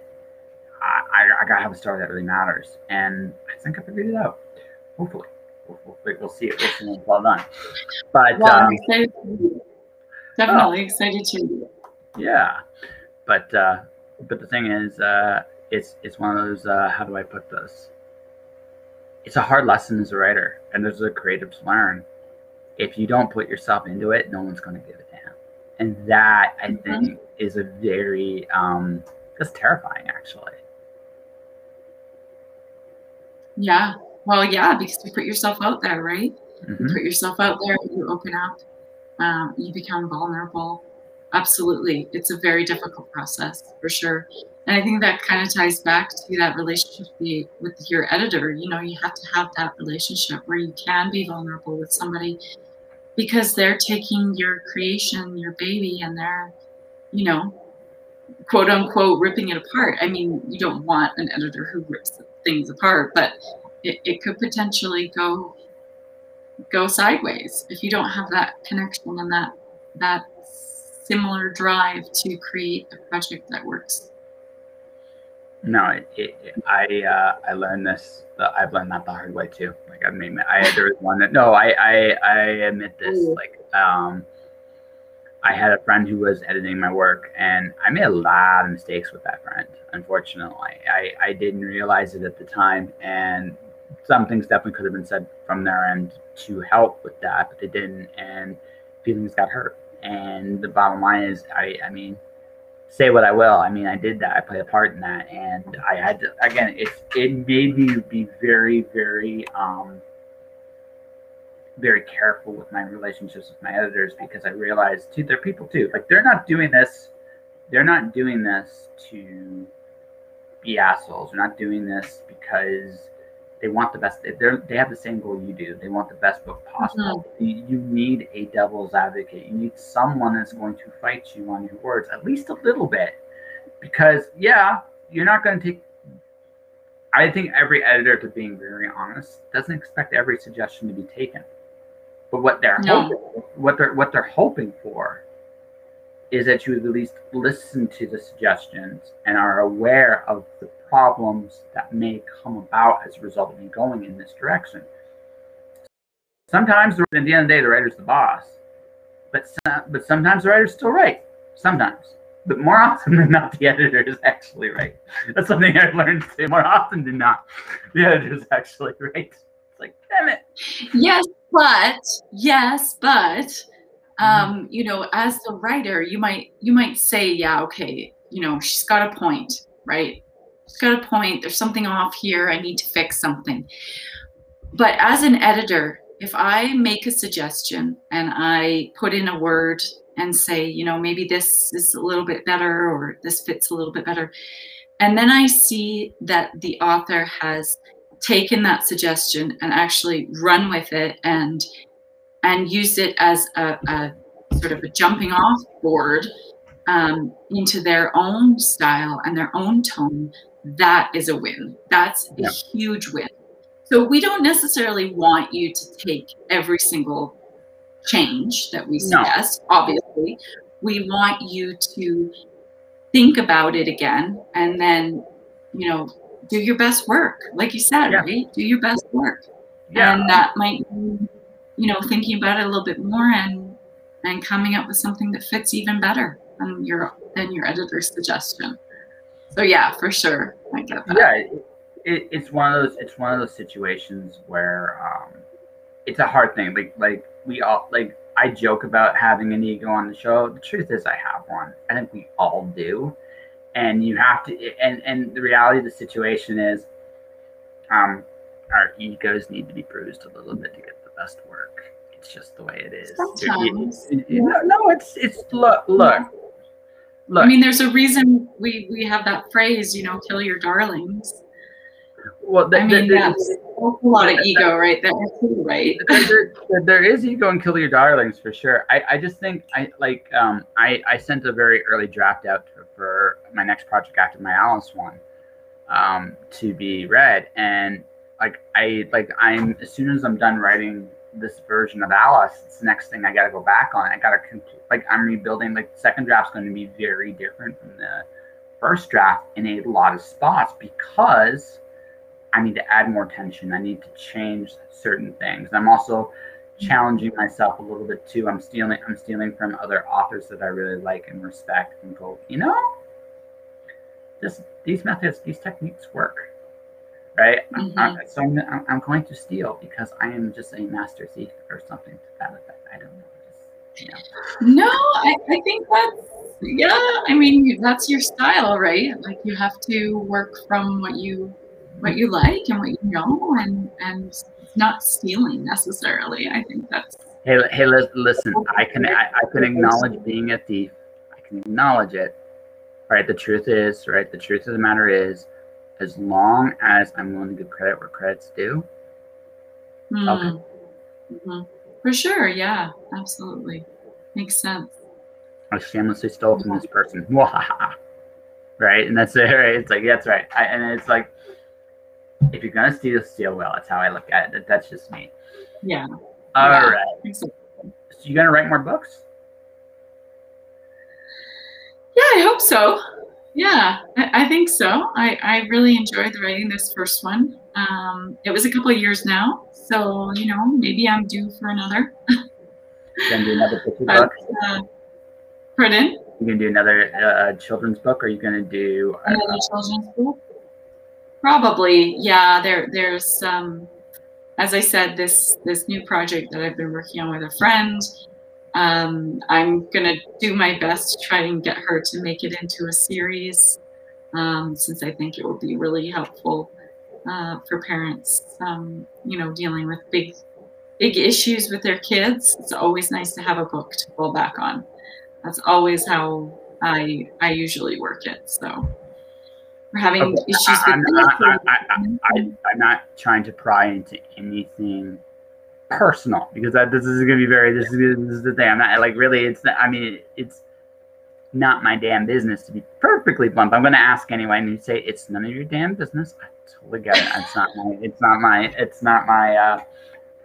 I gotta have a story that really matters, and I think I figured it out. Hopefully, we'll see it. We'll see when it's all done. But well, I'm excited. Definitely excited too. Yeah, but the thing is, it's one of those. How do I put this? It's a hard lesson as a writer, and there's a creative to learn. If you don't put yourself into it, no one's going to give a damn, and that, I think, is a very that's terrifying, actually. Yeah. Well, yeah, because you put yourself out there, right? You put yourself out there, you open up, you become vulnerable. Absolutely. It's a very difficult process, for sure. And I think that kind of ties back to that relationship with your editor. You know, you have to have that relationship where you can be vulnerable with somebody, because they're taking your creation, your baby, and they're, you know, quote unquote, ripping it apart. I mean, you don't want an editor who rips things apart, but it could potentially go sideways if you don't have that connection and that similar drive to create a project that works. No, I learned this. I've learned that the hard way too. Like, I mean, there was one that, no, I admit this. Like, I had a friend who was editing my work, and I made a lot of mistakes with that friend. Unfortunately, I didn't realize it at the time, and some things definitely could have been said from their end to help with that, but they didn't, and feelings got hurt. And the bottom line is, I mean, say what I will. I mean, I did that. I played a part in that, and I had to. Again, it made me be very, very, very careful with my relationships with my editors, because I realized, too, they're people too. Like, they're not doing this. They're not doing this to be assholes. They're not doing this because they want the best. They have the same goal you do. They want the best book possible. You need a devil's advocate. You need someone that's going to fight you on your words, at least a little bit, because you're not going to take. I think every editor, to being very honest, doesn't expect every suggestion to be taken. But what they're hoping for is that you at least listen to the suggestions and are aware of the problems that may come about as a result of you going in this direction. Sometimes, at the end of the day, the writer's the boss, but sometimes the writer's still right. Sometimes, but more often than not, the editor is actually right. That's something I've learned too. More often than not, the editor is actually right. It's like, damn it. Yes, but you know, as the writer, you might say, yeah, okay, you know, she's got a point, right? She's got a point. There's something off here. I need to fix something. But as an editor, if I make a suggestion and I put in a word and say, you know, maybe this is a little bit better, or this fits a little bit better, and then I see that the author has taken that suggestion and actually run with it and used it as a sort of a jumping off board into their own style and their own tone, that is a win. That's a huge win. So we don't necessarily want you to take every single change that we suggest. Obviously, we want you to think about it again, and then, you know, do your best work, like you said, right? Do your best work, and that might mean, you know, thinking about it a little bit more and coming up with something that fits even better than your editor's suggestion. So yeah, for sure, I get that. Yeah, it's one of those situations where it's a hard thing. Like we all, like, I joke about having an ego on the show. The truth is, I have one. I think we all do, and you have to. And the reality of the situation is, our egos need to be bruised a little bit to get the best work. It's just the way it is. Sometimes. No, it's look. I mean, there's a reason we have that phrase, you know, kill your darlings. Well, that's a lot of ego right there too, right? There is ego in kill your darlings for sure. I just think I sent a very early draft out for my next project after my Alice one, to be read, and I'm as soon as I'm done writing this version of Alice, it's the next thing I got to go back on. I got to I'm rebuilding. Like, the second draft's going to be very different from the first draft in a lot of spots, because I need to add more tension. I need to change certain things. I'm also challenging myself a little bit too. I'm stealing from other authors that I really like and respect, and go, you know, these methods, these techniques work, right? So I'm going to steal because I am just a master thief or something to that effect. I don't know. No, I think I mean, that's your style, right? Like, you have to work from what you like and what you know, and it's not stealing necessarily. I think that's. Hey, listen. I can acknowledge being a thief. I can acknowledge it. Right. The truth of the matter is, as long as I'm willing to give credit where credit's due. Okay. For sure. Yeah. Absolutely. Makes sense. I shamelessly stole from this person. Right. And that's it. Right? It's like, that's right. And it's like, if you're gonna steal well. That's how I look at it. That's just me. Yeah. All right. So you gonna write more books? Yeah, I hope so. Yeah, I think so. I really enjoyed writing this first one. It was a couple of years now, so, you know, maybe I'm due for another. You gonna do another picture book? Pardon? You gonna do another children's book, or are you gonna do another children's book? Probably, yeah. There's as I said, this new project that I've been working on with a friend. I'm gonna do my best to try and get her to make it into a series, since I think it will be really helpful for parents, you know, dealing with big issues with their kids. It's always nice to have a book to fall back on. That's always how I usually work it. So we're having issues with I'm not trying to pry into anything personal, because this is going to be this is the thing. I'm not like, really, it's not, I mean, it's not my damn business, to be perfectly blunt. I'm going to ask anyway, and you say it's none of your damn business. I totally get it. It's not my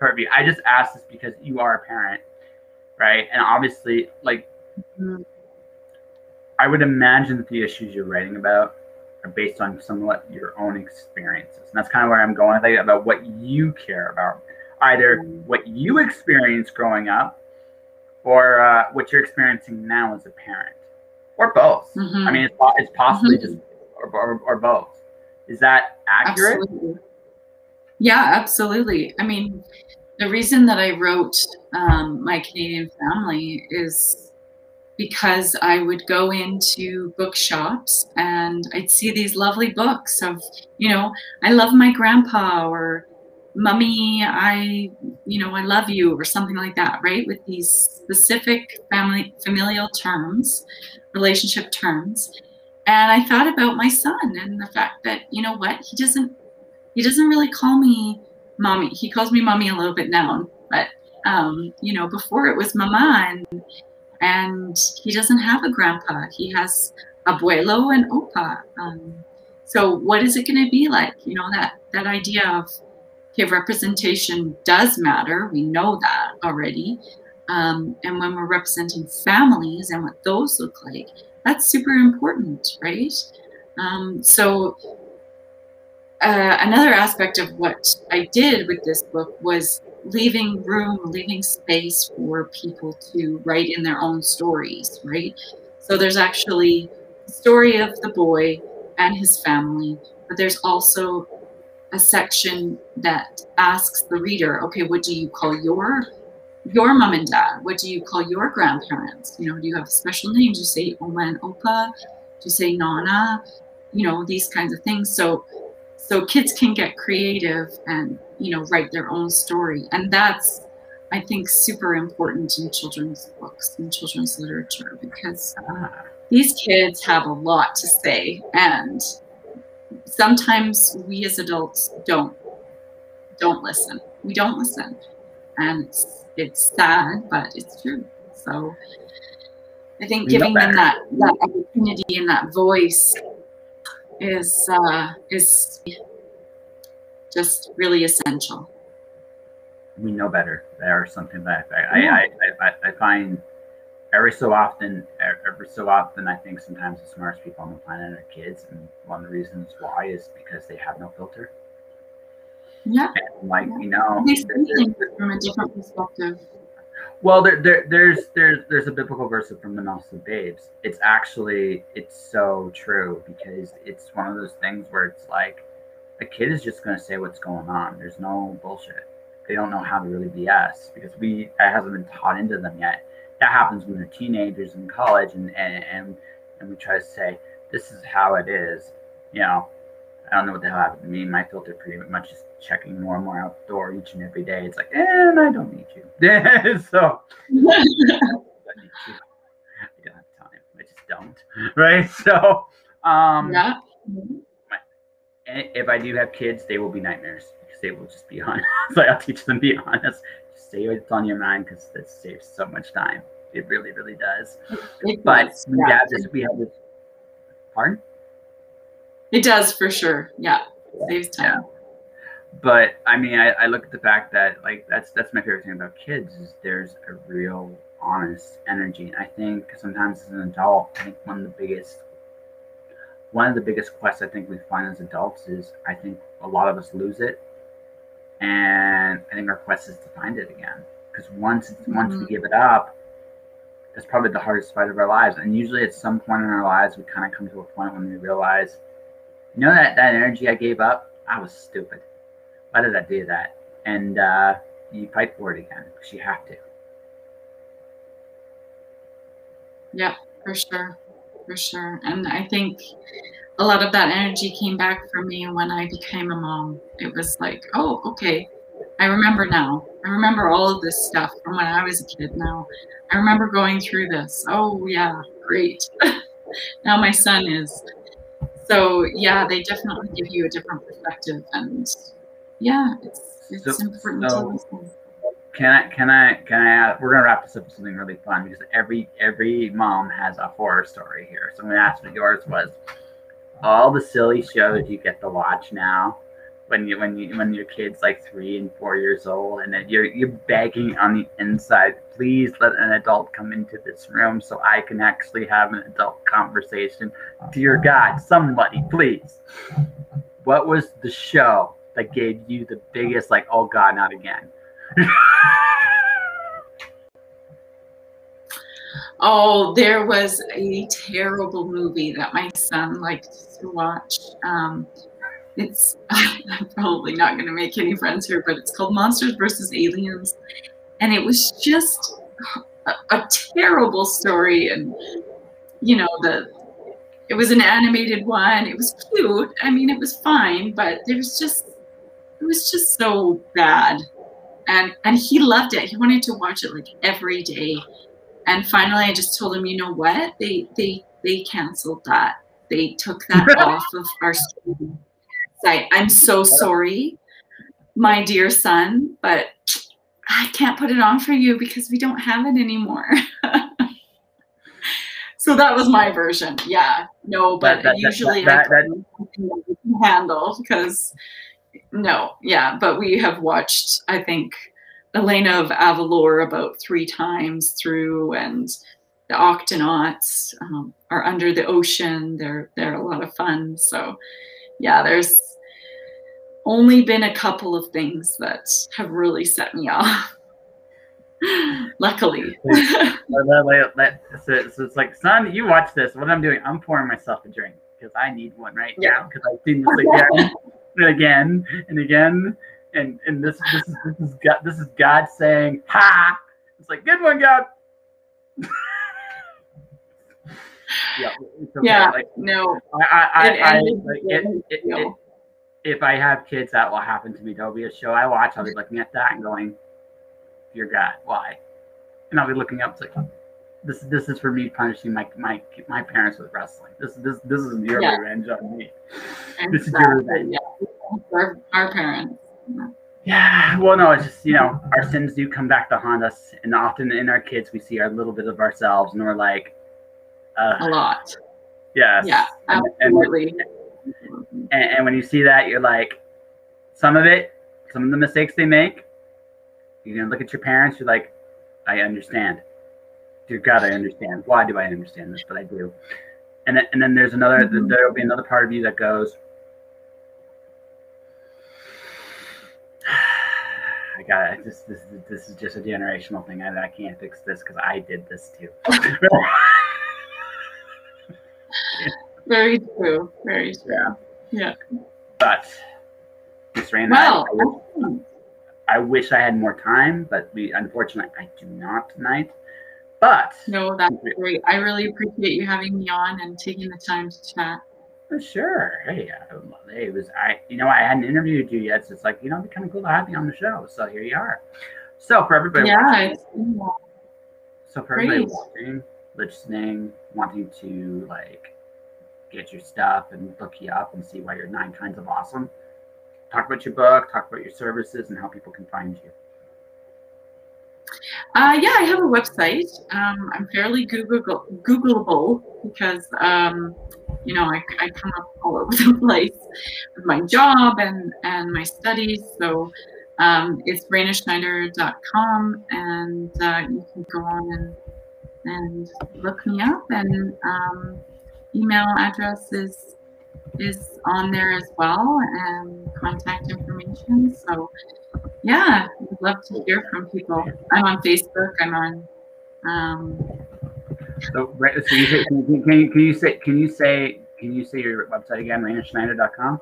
purview. I just asked this because you are a parent, right? And obviously, like, I would imagine that the issues you're writing about are based on somewhat your own experiences, and that's kind of where I'm going. I think about what you care about, either what you experienced growing up, or what you're experiencing now as a parent, or both. I mean, it's possibly just or both. Is that accurate? Absolutely. Yeah, absolutely. I mean, the reason that I wrote My Canadian Family is because I would go into bookshops and I'd see these lovely books of, you know, I love my grandpa, or Mummy, I love you, or something like that, right? With these specific familial terms, relationship terms. And I thought about my son and the fact that, you know what, he doesn't really call me Mommy. He calls me Mommy a little bit now, but you know, before it was Mama, and he doesn't have a grandpa. He has abuelo and opa. So what is it going to be like? You know, that idea of, okay, representation does matter. We know that already. And when we're representing families and what those look like, that's super important, right? So another aspect of what I did with this book was leaving space for people to write in their own stories, right? So there's actually the story of the boy and his family, but there's also a section that asks the reader, okay, what do you call your your mom and dad? What do you call your grandparents? You know, do you have special names? Do you say Oma and Opa? Do you say Nana? You know, these kinds of things. So kids can get creative and, you know, write their own story. And that's, I think, super important in children's books and children's literature, because these kids have a lot to say, and sometimes we as adults don't listen. We don't listen, and it's sad, but it's true. So I think giving them that opportunity and that voice is just really essential. We know better. There's something that I find every so often, I think sometimes the smartest people on the planet are kids, and one of the reasons why is because they have no filter. Yeah, and like you know, they see things from a different perspective. Well, there's a biblical verse from the mouths of babes. It's so true, because it's one of those things where it's like a kid is just going to say what's going on. There's no bullshit. They don't know how to really BS, because that hasn't been taught into them yet. That happens when they're teenagers in college, and we try to say this is how it is. You know, I don't know what the hell happened to me. My filter pretty much is checking more and more outdoor each and every day. It's like, and I don't need you. So I don't need you. I don't have time. I just don't. Right? So Yeah. if I do have kids, they will be nightmares, because they will just be honest. So I'll teach them to be honest. Just say what's on your mind, because that saves so much time. It really, really does. But we have this. Pardon? It does, for sure. Yeah. Saves time. Yeah. But I mean, I look at the fact that, like, that's my favorite thing about kids, is there's a real honest energy. I think sometimes as an adult, I think one of the biggest quests I think we find as adults is, I think a lot of us lose it, and I think our quest is to find it again. Because once we give it up, that's probably the hardest fight of our lives. And usually at some point in our lives, we kind of come to a point when we realize, you know, that energy I gave up, I was stupid. Why did I do that? And you fight for it again, because you have to. Yeah, for sure. For sure. And I think a lot of that energy came back for me when I became a mom. It was like, oh, okay, I remember now. I remember all of this stuff from when I was a kid now. I remember going through this. Oh, yeah, great. Now my son is. So, yeah, they definitely give you a different perspective. And, yeah, it's important to listen. Can I add, we're gonna wrap this up with something really fun, because every mom has a horror story here. So I'm gonna ask what yours was. All the silly shows you get to watch now, when your kid's like 3 and 4 years old, and then you're begging on the inside, please let an adult come into this room so I can actually have an adult conversation. Dear God, somebody, please. What was the show that gave you the biggest, like, oh God, not again? Oh, there was a terrible movie that my son liked to watch. I'm probably not going to make any friends here, but it's called Monsters vs. Aliens. And it was just a terrible story. And, you know, it was an animated one. It was cute. I mean, it was fine, but it was just so bad. And he loved it. He wanted to watch it like every day. And finally, I just told him, you know what? They canceled that. They took that off of our streaming site. I'm so sorry, my dear son, but I can't put it on for you because we don't have it anymore. So that was my version. Yeah, no, but usually I can handle, because no, yeah, but we have watched, I think, Elena of Avalor about 3 times through, and the Octonauts are under the ocean. They're a lot of fun. So yeah, there's only been a couple of things that have really set me off. Luckily. So it's like, son, you watch this. What I'm doing, I'm pouring myself a drink, because I need one right now, because I've seen this again and again and again. And this is God saying, ha, It's like, good one, God. Yeah, it's okay. Yeah, Like, no, it I ended like with feel. if I have kids, that will happen to me. There'll be a show I watch. I'll be looking at that and going, "Dear God, why?" And I'll be looking up. It's like, this is for me punishing my parents with wrestling. This is your Yeah, revenge on me. This is your exactly. revenge. Yeah, for our parents. Yeah. Well, no, it's just our sins do come back to haunt us, and often in our kids we see a little bit of ourselves, and we're like, A lot. yes. Yeah, absolutely. And when you see that, you're like, some of the mistakes they make, you're gonna look at your parents. You're like, I understand. Dear God, I understand. Why do I understand this? But I do. And then there's another. There'll be another part of you that goes, I got it. This is just a generational thing. I can't fix this because I did this too. Very true. Very true. Yeah. Yeah. But Miss Raina, Well, I wish I had more time, but unfortunately I do not tonight. But no, that's great. I really appreciate you having me on and taking the time to chat. sure, hey, it was I hadn't interviewed you yet, so it's like it'd be kind of cool to have you on the show. So here you are. So for everybody, watching, listening, wanting to get your stuff and look you up and see why you're 9 kinds of awesome. Talk about your book, talk about your services, and how people can find you. Yeah, I have a website. I'm fairly Googleable because I come up all over the place with my job and my studies. So it's rainaschnider.com, and you can go on and look me up. And email address is on there as well, and contact information. So yeah, I'd love to hear from people. I'm on Facebook. I'm on. So you say, can you say your website again? RainaSchnider.com.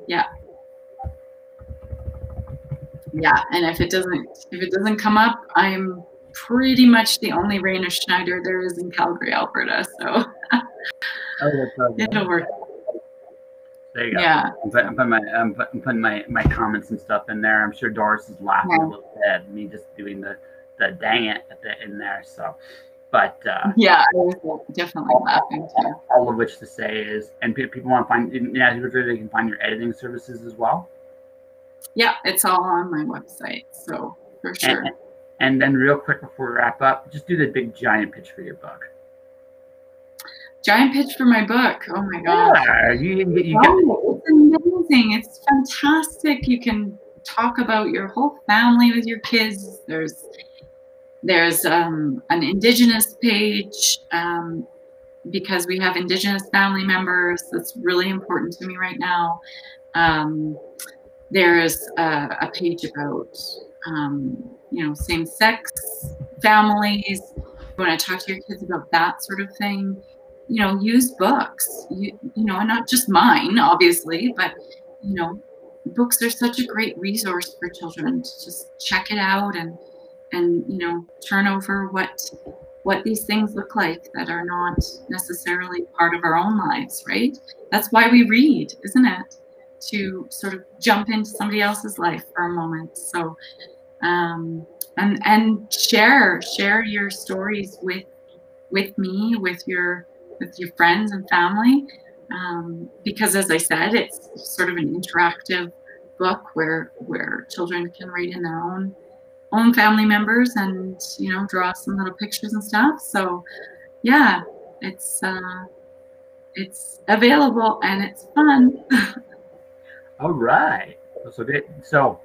Yeah. Yeah, and if it doesn't come up, I'm pretty much the only Raina Schnider there is in Calgary, Alberta. So it'll work. There you go. Yeah. I'm putting my comments and stuff in there. I'm sure Doris is laughing a little bit at me just doing the dang it in there. So, but yeah, I was definitely laughing too. All of which to say is, and people want to find, they can find your editing services as well. Yeah, it's all on my website, so for sure. And then real quick before we wrap up, just do the big giant pitch for your book. Giant pitch for my book. Oh my gosh. Yeah, it's amazing. It's fantastic. You can talk about your whole family with your kids. There's an Indigenous page because we have Indigenous family members. That's really important to me right now. There's a page about same-sex families. You want to talk to your kids about that sort of thing. Use books, and not just mine, obviously, but, books are such a great resource for children to just check it out and turn over what these things look like that are not necessarily part of our own lives, right? That's why we read, isn't it? To sort of jump into somebody else's life for a moment. So, and share your stories with me, with your friends and family, because as I said, it's sort of an interactive book where children can write in their own family members and draw some little pictures and stuff. So yeah, it's available and it's fun. All right, so good. So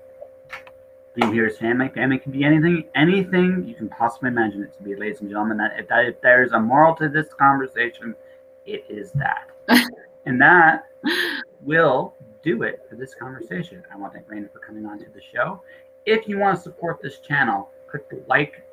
being here is family. Family can be anything you can possibly imagine it to be, ladies and gentlemen. If there's a moral to this conversation, it is that. And that will do it for this conversation. I want to thank Raina for coming on to the show. If you want to support this channel, click the like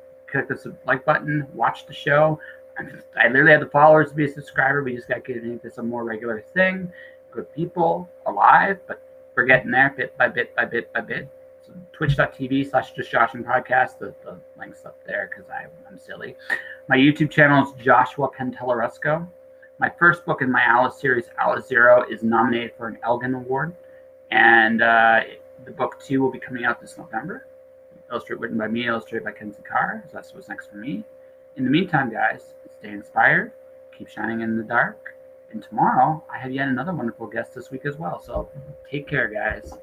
button, watch the show. I literally have the followers to be a subscriber. We just got to make this a more regular thing. Good people alive, but we're getting there bit by bit by bit by bit. So twitch.tv/justjoshin podcast. The link's up there because I'm silly. My YouTube channel is Joshua Cantelarusco. My first book in my Alice series, Alice Zero, is nominated for an Elgin Award. And the book 2 will be coming out this November. Written by me, illustrated by Kenzie Carr. So that's what's next for me. In the meantime, guys, stay inspired, keep shining in the dark. And tomorrow, I have yet another wonderful guest this week as well. So take care, guys.